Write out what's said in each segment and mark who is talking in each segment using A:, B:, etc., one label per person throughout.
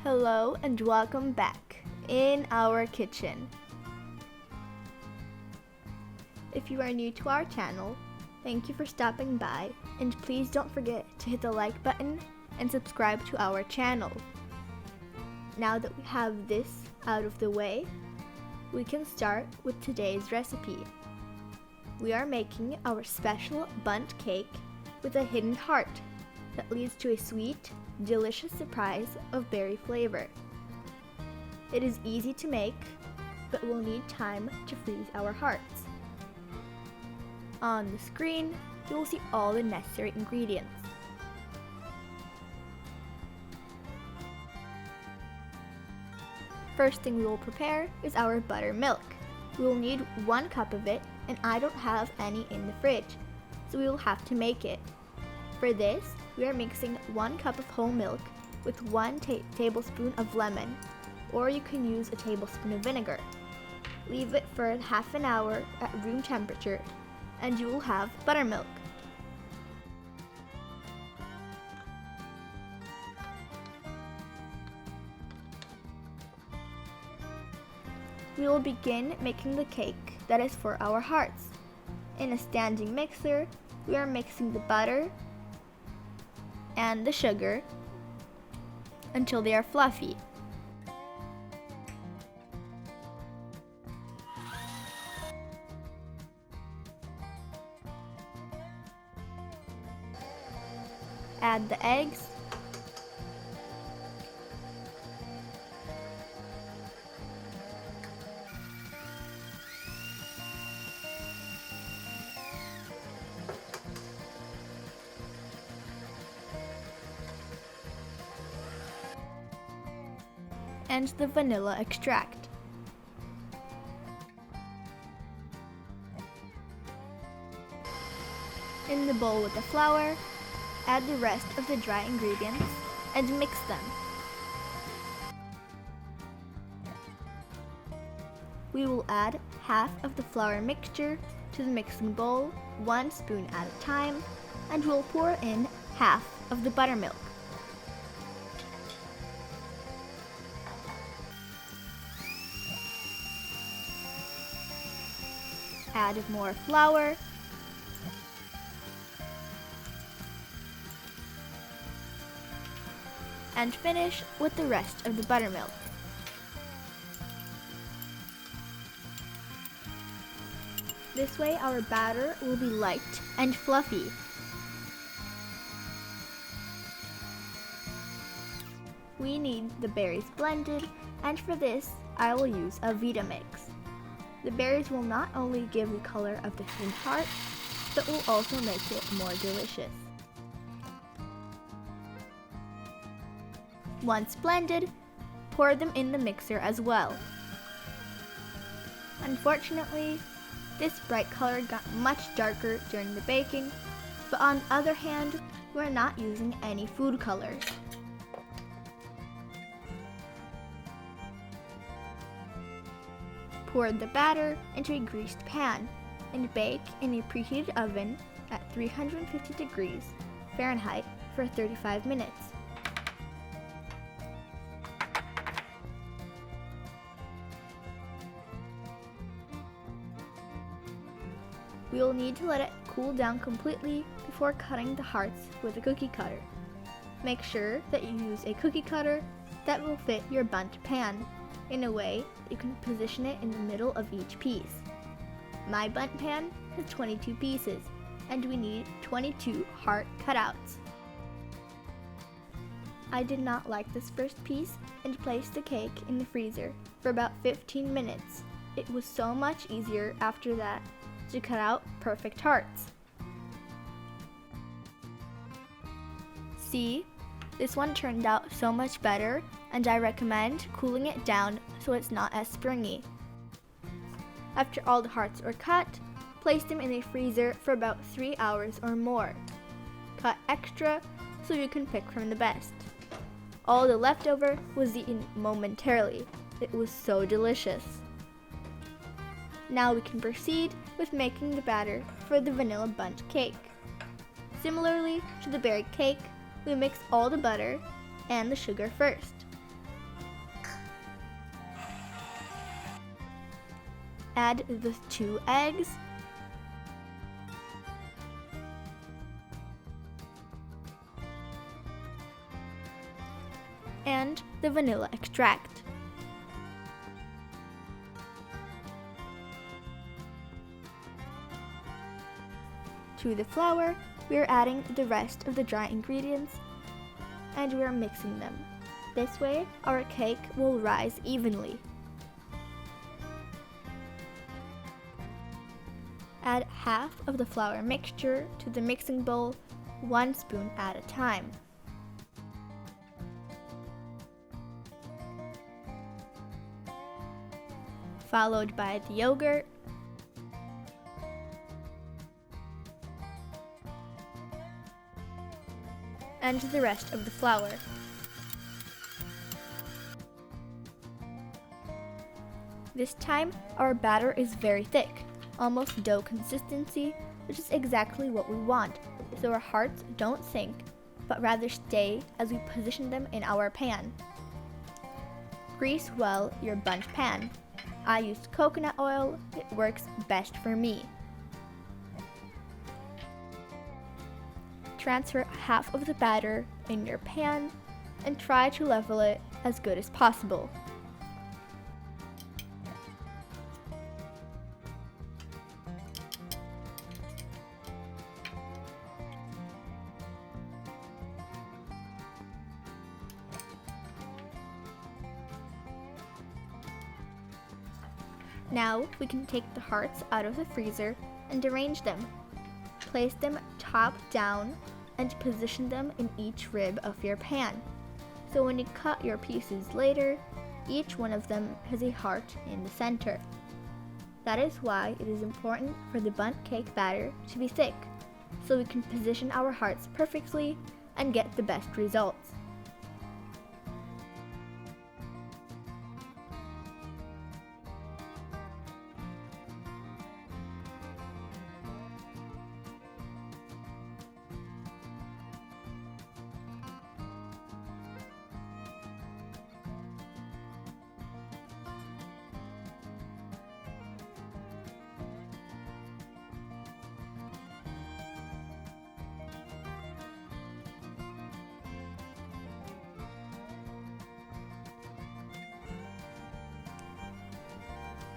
A: Hello and welcome back in our kitchen. If you are new to our channel, thank you for stopping by, and please don't forget to hit the like button and subscribe to our channel. Now that we have this out of the way, we can start with today's recipe. We are making our special Bundt cake with a hidden heart that leads to a sweet, delicious surprise of berry flavor. It is easy to make, but we'll need time to freeze our hearts. On the screen, you will see all the necessary ingredients. First thing we will prepare is our buttermilk. We will need 1 cup of it, and I don't have any in the fridge, so we will have to make it. For this, we are mixing 1 cup of whole milk with 1 tablespoon of lemon, or you can use a tablespoon of vinegar. Leave it for half an hour at room temperature, and you will have buttermilk. We will begin making the cake that is for our hearts. In a standing mixer, we are mixing the butter and the sugar until they are fluffy. Add the eggs and the vanilla extract. In the bowl with the flour, add the rest of the dry ingredients and mix them. We will add half of the flour mixture to the mixing bowl, 1 spoon at a time, and we'll pour in half of the buttermilk. Add more flour, and finish with the rest of the buttermilk. This way our batter will be light and fluffy. We need the berries blended, and for this I will use a Vitamix. The berries will not only give the color of the hidden heart, but will also make it more delicious. Once blended, pour them in the mixer as well. Unfortunately, this bright color got much darker during the baking, but on the other hand, we're not using any food colors. Pour the batter into a greased pan and bake in a preheated oven at 350 degrees Fahrenheit for 35 minutes. We will need to let it cool down completely before cutting the hearts with a cookie cutter. Make sure that you use a cookie cutter that will fit your Bundt pan. In a way, you can position it in the middle of each piece. My Bundt pan has 22 pieces, and we need 22 heart cutouts. I did not like this first piece and placed the cake in the freezer for about 15 minutes. It was so much easier after that to cut out perfect hearts. See? This one turned out so much better, and I recommend cooling it down so it's not as springy. After all the hearts are cut, place them in a freezer for about 3 hours or more. Cut extra so you can pick from the best. All the leftover was eaten momentarily. It was so delicious. Now we can proceed with making the batter for the vanilla Bundt cake. Similarly to the berry cake, we mix all the butter and the sugar first. add the 2 eggs, and the vanilla extract. To the flour, we are adding the rest of the dry ingredients and we are mixing them. This way, our cake will rise evenly. Add half of the flour mixture to the mixing bowl, 1 spoon at a time. Followed by the yogurt, and the rest of the flour. This time, our batter is very thick, almost dough consistency, which is exactly what we want, so our hearts don't sink, but rather stay as we position them in our pan. Grease well your Bundt pan. I used coconut oil, it works best for me. Transfer half of the batter in your pan and try to level it as good as possible. Now we can take the hearts out of the freezer and arrange them. Place them top down and position them in each rib of your pan. So when you cut your pieces later, each one of them has a heart in the center. That is why it is important for the Bundt cake batter to be thick, so we can position our hearts perfectly and get the best results.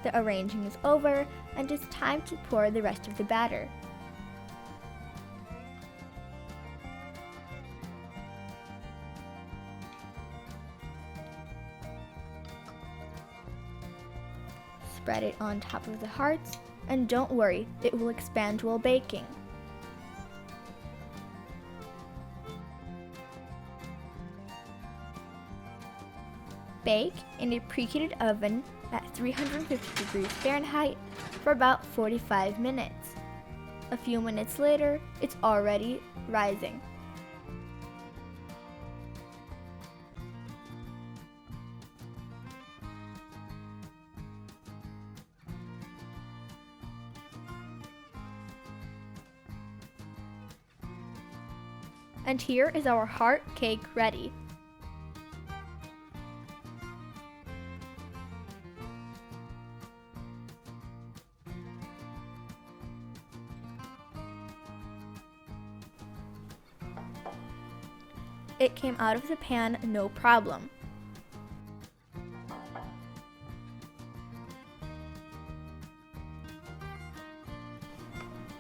A: The arranging is over, and it's time to pour the rest of the batter. Spread it on top of the hearts, and don't worry, it will expand while baking. Bake in a preheated oven at 350 degrees Fahrenheit for about 45 minutes. A few minutes later, it's already rising. And here is our heart cake ready. It came out of the pan no problem.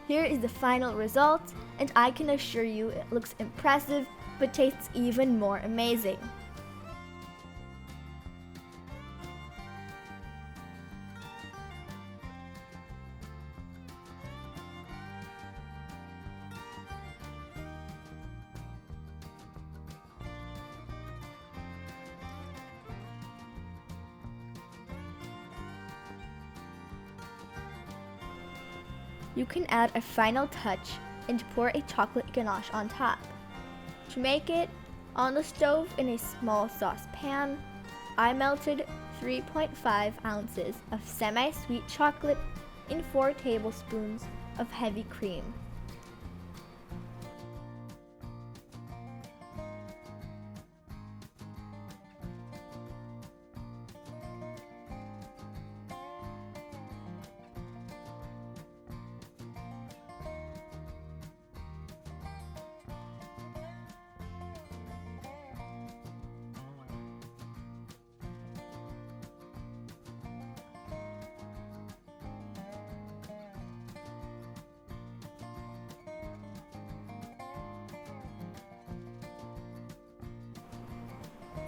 A: Here is the final result, and I can assure you it looks impressive, but tastes even more amazing. You can add a final touch and pour a chocolate ganache on top. To make it, on the stove in a small saucepan, I melted 3.5 ounces of semi-sweet chocolate in 4 tablespoons of heavy cream.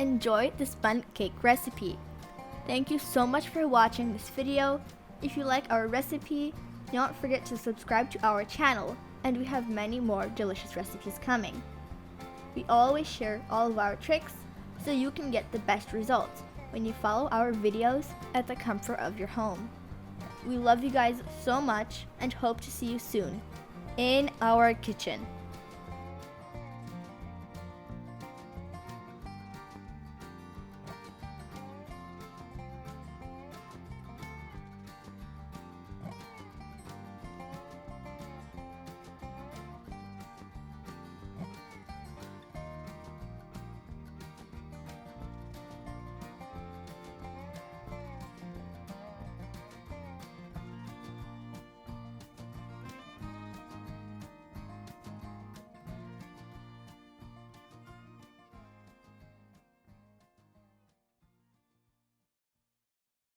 A: enjoy this bundt cake recipe. Thank you so much for watching this video. If you like our recipe, don't forget to subscribe to our channel, and we have many more delicious recipes coming. We always share all of our tricks so you can get the best results when you follow our videos at the comfort of your home. We love you guys so much and hope to see you soon in our kitchen.